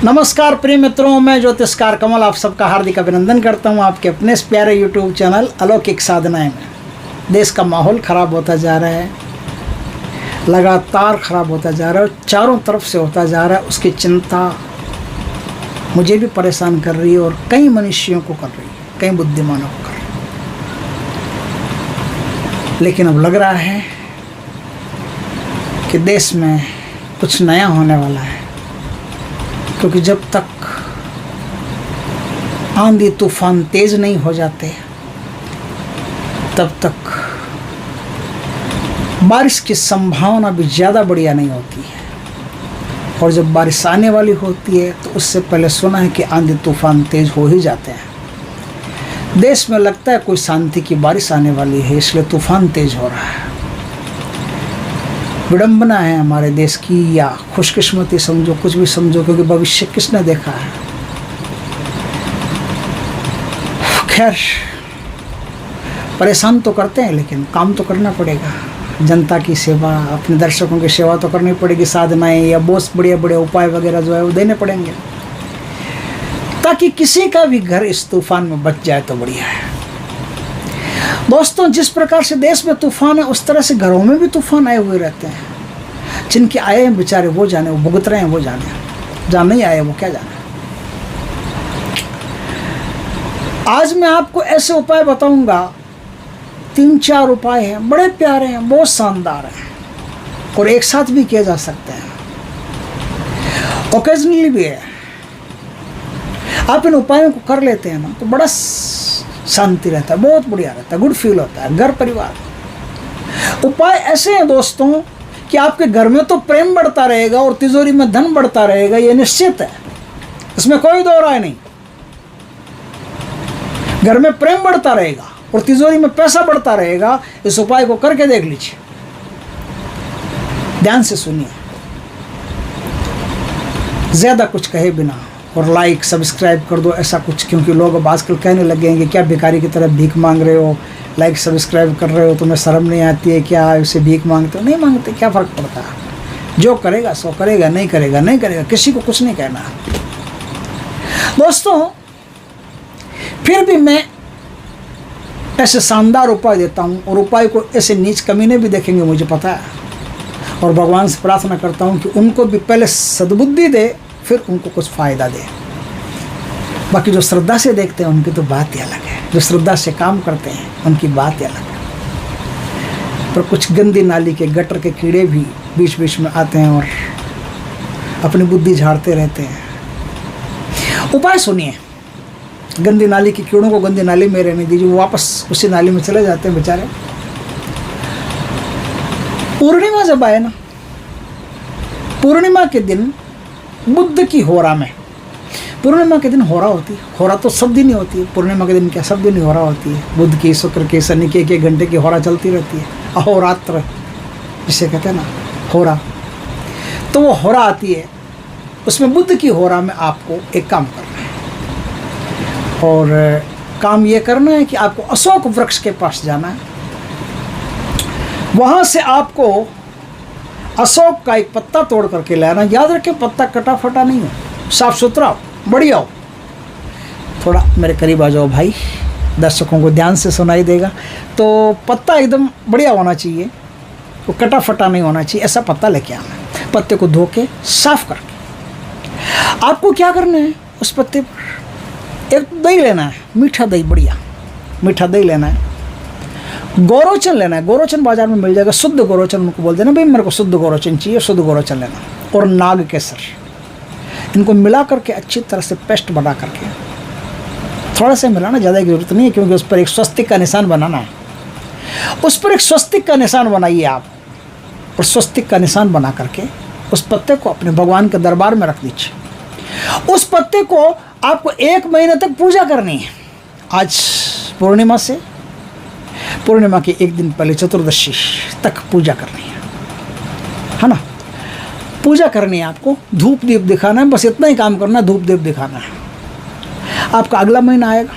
नमस्कार प्रिय मित्रों, मैं ज्योतिषकार कमल आप सबका हार्दिक अभिनंदन करता हूं आपके अपने इस प्यारे यूट्यूब चैनल अलौकिक साधनाएं में। देश का माहौल ख़राब होता जा रहा है, लगातार ख़राब होता जा रहा है, चारों तरफ से होता जा रहा है। उसकी चिंता मुझे भी परेशान कर रही है और कई मनुष्यों को कर रही है, कई बुद्धिमानों को कर रही है। लेकिन अब लग रहा है कि देश में कुछ नया होने वाला है, क्योंकि जब तक आंधी तूफान तेज नहीं हो जाते तब तक बारिश की संभावना भी ज़्यादा बढ़िया नहीं होती है। और जब बारिश आने वाली होती है तो उससे पहले सुना है कि आंधी तूफान तेज हो ही जाते हैं। देश में लगता है कोई शांति की बारिश आने वाली है, इसलिए तूफान तेज हो रहा है। विडंबना है हमारे देश की, या खुशकिस्मती समझो, कुछ भी समझो, क्योंकि भविष्य किसने देखा है। खैर, परेशान तो करते हैं लेकिन काम तो करना पड़ेगा। जनता की सेवा, अपने दर्शकों की सेवा तो करनी पड़ेगी। साधनाएं या बहुत बड़े बड़े उपाय वगैरह जो है वो देने पड़ेंगे, ताकि किसी का भी घर इस तूफान में बच जाए तो बढ़िया है। दोस्तों, जिस प्रकार से देश में तूफान है, उस तरह से घरों में भी तूफान आए हुए रहते हैं। जिनके आए हैं बेचारे वो जाने, वो भुगत रहे हैं वो जाने, जहाँ नहीं आए वो क्या जाने। आज मैं आपको ऐसे उपाय बताऊंगा, 3-4 उपाय हैं, बड़े प्यारे हैं, बहुत शानदार हैं और एक साथ भी किए जा सकते हैं, ओकेजनली भी है। आप इन उपायों को कर लेते हैं ना तो बड़ा शांति रहता है, बहुत बढ़िया रहता है, गुड फील होता है घर परिवार। उपाय ऐसे हैं दोस्तों कि आपके घर में तो प्रेम बढ़ता रहेगा और तिजोरी में धन बढ़ता रहेगा, ये निश्चित है, इसमें कोई दो राय नहीं। घर में प्रेम बढ़ता रहेगा और तिजोरी में पैसा बढ़ता रहेगा। इस उपाय को करके देख लीजिए, ध्यान से सुनिए, ज्यादा कुछ कहे बिना, और लाइक सब्सक्राइब कर दो ऐसा कुछ, क्योंकि लोग अब आजकल कहने लगे हैं कि क्या भिखारी की तरह भीख मांग रहे हो, लाइक सब्सक्राइब कर रहे हो, तुम्हें शर्म नहीं आती है क्या, उसे भीख मांगते हो? नहीं मांगते, क्या फ़र्क पड़ता है। जो करेगा सो करेगा, नहीं करेगा नहीं करेगा, किसी को कुछ नहीं कहना। दोस्तों, फिर भी मैं ऐसे शानदार उपाय देता हूँ, और उपाय को ऐसे नीच कमीने भी देखेंगे मुझे पता है, और भगवान से प्रार्थना करता हूँ कि उनको भी पहले सद्बुद्धि दे, फिर उनको कुछ फ़ायदा दे। बाकी जो श्रद्धा से देखते हैं उनकी तो बात ही अलग है, जो श्रद्धा से काम करते हैं उनकी बात ही अलग है। पर कुछ गंदी नाली के गटर के कीड़े भी बीच बीच में आते हैं और अपनी बुद्धि झाड़ते रहते हैं। उपाय सुनिए, गंदी नाली के कीड़ों को गंदी नाली में रहने दीजिए, वो वापस उसी नाली में चले जाते हैं बेचारे। पूर्णिमा जब आए ना, पूर्णिमा के दिन बुद्ध की होरा में, पूर्णिमा के दिन होरा होती है। होरा तो सब दिन ही होती है, पूर्णिमा के दिन क्या सब दिन ही होरा होती है। बुध की, शुक्र की, शनि की 1-1 घंटे की होरा चलती रहती है, अहोरात्र जिसे कहते हैं ना, होरा। तो वो होरा आती है, उसमें बुद्ध की होरा में आपको एक काम करना है, और काम ये करना है कि आपको अशोक वृक्ष के पास जाना है। वहाँ से आपको अशोक का एक पत्ता तोड़ करके लाना। याद रखें, पत्ता कटा फटा नहीं हो, साफ सुथरा हो, बढ़िया हो। थोड़ा मेरे करीब आ जाओ भाई, दर्शकों को ध्यान से सुनाई देगा। तो पत्ता एकदम बढ़िया होना चाहिए, वो कटा फटा नहीं होना चाहिए, ऐसा पत्ता लेके आना। पत्ते को धो के साफ करके आपको क्या करना है, उस पत्ते पर एक दही लेना है, मीठा दही, बढ़िया मीठा दही लेना है। गोरोचन लेना है, गोरोचन बाजार में मिल जाएगा, शुद्ध गोरोचन। उनको बोल देना भाई मेरे को शुद्ध गोरोचन चाहिए, शुद्ध गोरोचन लेना। और नाग केसर, इनको मिला करके अच्छी तरह से पेस्ट बना करके, थोड़ा सा मिलाना, ज़्यादा की जरूरत नहीं है, क्योंकि उस पर एक स्वस्तिक का निशान बनाना है। उस पर एक स्वस्तिक का निशान बनाइए आप, और स्वस्तिक का निशान बना करके उस पत्ते को अपने भगवान के दरबार में रख दीजिए। उस पत्ते को आपको 1 महीने तक पूजा करनी है। आज पूर्णिमा से, पूर्णिमा के 1 दिन पहले चतुर्दशी तक पूजा करनी है ना। पूजा करनी है, आपको धूप दीप दिखाना है, बस इतना ही काम करना है, धूप दीप दिखाना है। आपका अगला महीना आएगा,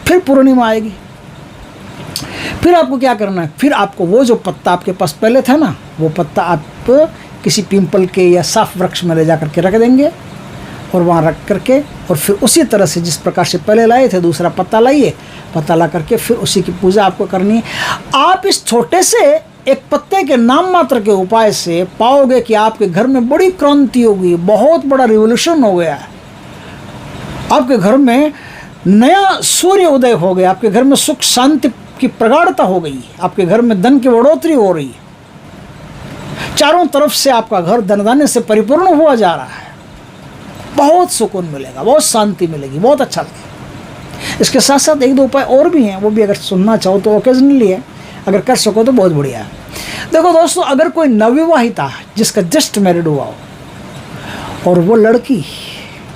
फिर पूर्णिमा आएगी, फिर आपको क्या करना है, फिर आपको वो जो पत्ता आपके पास पहले था ना, वो पत्ता आप किसी पीपल के या साफ वृक्ष में ले जा करके रख देंगे, और वहाँ रख करके और फिर उसी तरह से जिस प्रकार से पहले लाए थे दूसरा पत्ता लाइए, पत्ता ला करके फिर उसी की पूजा आपको करनी है। आप इस छोटे से एक पत्ते के नाम मात्र के उपाय से पाओगे कि आपके घर में बड़ी क्रांति होगी, बहुत बड़ा रिवोल्यूशन हो गया है। आपके घर में नया सूर्य उदय हो गया, आपके घर में सुख शांति की प्रगाढ़ता हो गई, आपके घर में धन की बढ़ोतरी हो रही है, चारों तरफ से आपका घर धनदान्य से परिपूर्ण हुआ जा रहा है। बहुत सुकून मिलेगा, बहुत शांति मिलेगी, बहुत अच्छा लगेगा। इसके साथ साथ एक दो उपाय और भी हैं, वो भी अगर सुनना चाहो तो ओकेजनली है, अगर कर सको तो बहुत बढ़िया है। देखो दोस्तों, अगर कोई नवविवाहिता जिसका जस्ट मैरिड हुआ हो और वो लड़की,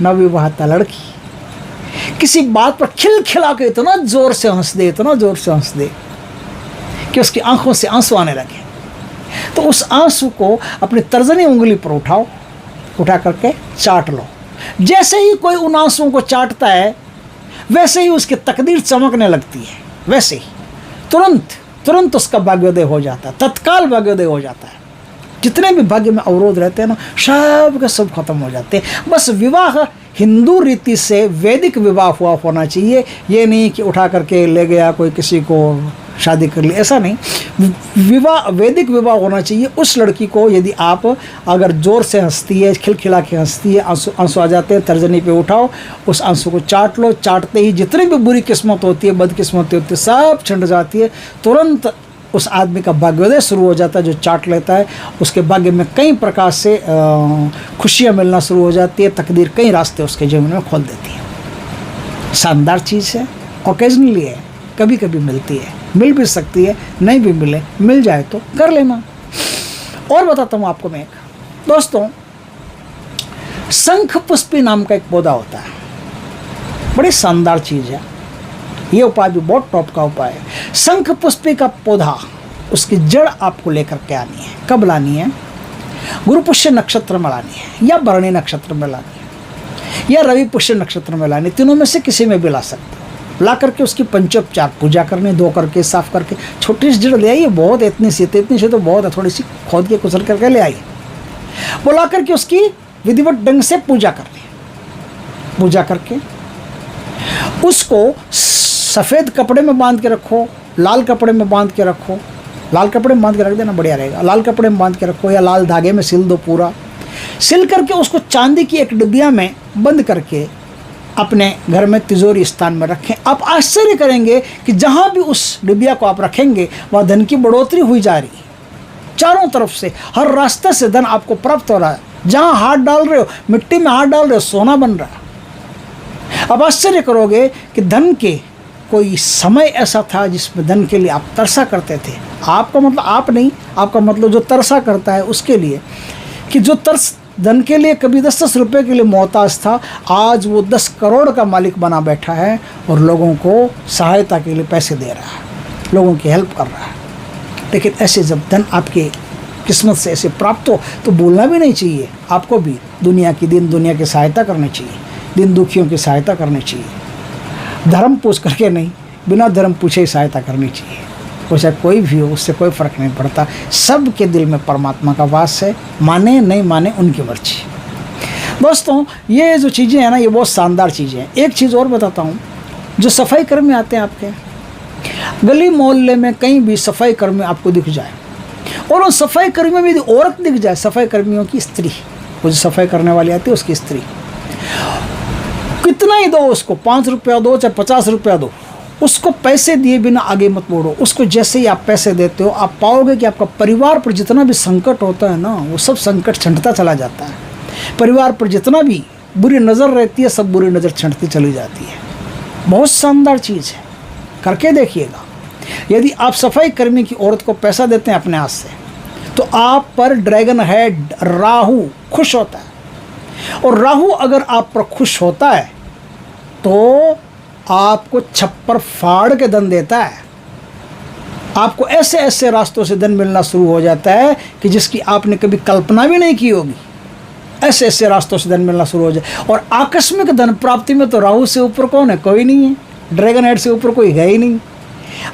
नवविवाहिता लड़की किसी बात पर खिलखिला के इतना जोर से हंस दे, इतना जोर से हंस दे कि उसकी आंखों से आंसू आने लगे, तो उस आंसू को अपनी तर्जनी उंगली पर उठाओ, उठा करके चाट लो। जैसे ही कोई उन आंसुओं को चाटता है वैसे ही उसकी तकदीर चमकने लगती है, वैसे ही तुरंत उसका भाग्योदय हो जाता है, तत्काल भाग्योदय हो जाता है। जितने भी भाग्य में अवरोध रहते हैं ना, सब के सब खत्म हो जाते हैं। बस विवाह हिंदू रीति से वैदिक विवाह हुआ होना चाहिए, ये नहीं कि उठा करके ले गया कोई किसी को शादी कर ली, ऐसा नहीं। विवाह वैदिक विवाह होना चाहिए। उस लड़की को यदि आप अगर ज़ोर से हंसती है, खिलखिला के हंसती है, आंसू आ जाते हैं, तर्जनी पे उठाओ, उस आंसू को चाट लो। चाटते ही जितनी भी बुरी किस्मत होती है, बदकिस्मत होती है, सब छिंड जाती है। तुरंत उस आदमी का भाग्योदय शुरू हो जाता है। जो चाट लेता है उसके भाग्य में कई प्रकार से खुशियाँ मिलना शुरू हो जाती है। तकदीर कई रास्ते उसके जीवन में खोल देती है। शानदार चीज़ है, ओकेजनली है, कभी कभी मिलती है, मिल भी सकती है, नहीं भी मिले, मिल जाए तो कर लेना। और बताता हूँ आपको मैं एक, दोस्तों, शंख पुष्पी नाम का एक पौधा होता है, बड़ी शानदार चीज़ है। ये उपाय भी बहुत टॉप का उपाय है। शंख पुष्पी का पौधा, उसकी जड़ आपको लेकर के आनी है। कब लानी है? गुरु पुष्य नक्षत्र में लानी है, या भरणी नक्षत्र में लानी है, या रवि पुष्य नक्षत्र में लानी है। तीनों में से किसी में भी ला सकते हो। ला करके उसकी पंचोपचार पूजा करनी, धो करके साफ करके छोटी सी जड़ ले आइए। बहुत इतनी सी तो बहुत है, थोड़ी सी खोद के कुचल करके ले आइए। वो ला करके उसकी विधिवत ढंग से पूजा करनी। पूजा करके उसको सफ़ेद कपड़े में बांध के रखो, लाल कपड़े में बांध के रखो। लाल कपड़े में बांध के रख देना, बढ़िया रहेगा। लाल कपड़े में बांध के रखो या लाल धागे में सिल दो पूरा। सिल करके उसको चांदी की एक डिबिया में बंद करके अपने घर में तिजोरी स्थान में रखें। आप आश्चर्य करेंगे कि जहाँ भी उस डिबिया को आप रखेंगे वहाँ धन की बढ़ोतरी हुई जा रही है। चारों तरफ से हर रास्ते से धन आपको प्राप्त हो रहा है। जहाँ हाथ डाल रहे हो, मिट्टी में हाथ डाल रहे हो, सोना बन रहा है। अब आश्चर्य करोगे कि धन के कोई समय ऐसा था जिसमें धन के लिए आप तरसा करते थे। आपका मतलब आप नहीं, आपका मतलब जो तरसा करता है उसके लिए, कि जो तरस धन के लिए कभी 10-10 रुपये के लिए मोहताज था, आज वो 10 करोड़ का मालिक बना बैठा है और लोगों को सहायता के लिए पैसे दे रहा है, लोगों की हेल्प कर रहा है। लेकिन ऐसे जब धन आपके किस्मत से ऐसे प्राप्त हो तो भूलना भी नहीं चाहिए। आपको भी दुनिया की सहायता करनी चाहिए, दीन दुखियों की सहायता करनी चाहिए। धर्म पूछ करके नहीं, बिना धर्म पूछे ही सहायता करनी चाहिए। वो चाहे कोई भी हो, उससे कोई फ़र्क नहीं पड़ता। सबके दिल में परमात्मा का वास है, माने नहीं माने उनकी मर्जी। दोस्तों, ये जो चीज़ें हैं ना, ये बहुत शानदार चीज़ें हैं। एक चीज़ और बताता हूँ, जो सफाई कर्मी आते हैं आपके गली मोहल्ले में, कहीं भी सफाई कर्मी आपको दिख जाए, और उन सफाई कर्मियों में यदि औरत दिख जाए, सफाई कर्मियों की स्त्री, वो जो सफाई करने वाली आती है उसकी स्त्री, कितना ही दो उसको, 5 रुपया दो चाहे 50 रुपया दो, उसको पैसे दिए बिना आगे मत बढ़ो। उसको जैसे ही आप पैसे देते हो, आप पाओगे कि आपका परिवार पर जितना भी संकट होता है ना, वो सब संकट छंटता चला जाता है। परिवार पर जितना भी बुरी नज़र रहती है, सब बुरी नज़र छंटती चली जाती है। बहुत शानदार चीज़ है, करके देखिएगा। यदि आप सफाई कर्मी की औरत को पैसा देते हैं अपने हाथ से, तो आप पर ड्रैगन हेड राहु खुश होता है। और राहु अगर आप पर खुश होता है तो आपको छप्पर फाड़ के धन देता है। आपको ऐसे ऐसे रास्तों से धन मिलना शुरू हो जाता है कि जिसकी आपने कभी कल्पना भी नहीं की होगी। ऐसे ऐसे रास्तों से धन मिलना शुरू हो जाए। और आकस्मिक धन प्राप्ति में तो राहु से ऊपर कौन है? कोई नहीं है। ड्रैगन हेड से ऊपर कोई है ही नहीं।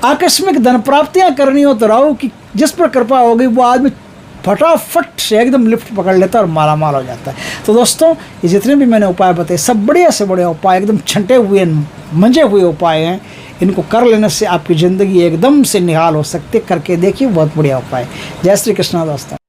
आकस्मिक धन प्राप्तियाँ करनी हो तो राहु की जिस पर कृपा होगी वो आदमी फटाफट से एकदम लिफ्ट पकड़ लेता है और माला माल हो जाता है। तो दोस्तों, ये जितने भी मैंने उपाय बताए सब बढ़िया से बढ़िया उपाय, एकदम छंटे हुए मंजे हुए उपाय हैं। इनको कर लेने से आपकी ज़िंदगी एकदम से निहाल हो सकती है। करके देखिए, बहुत बढ़िया उपाय। जय श्री कृष्णा दोस्तों।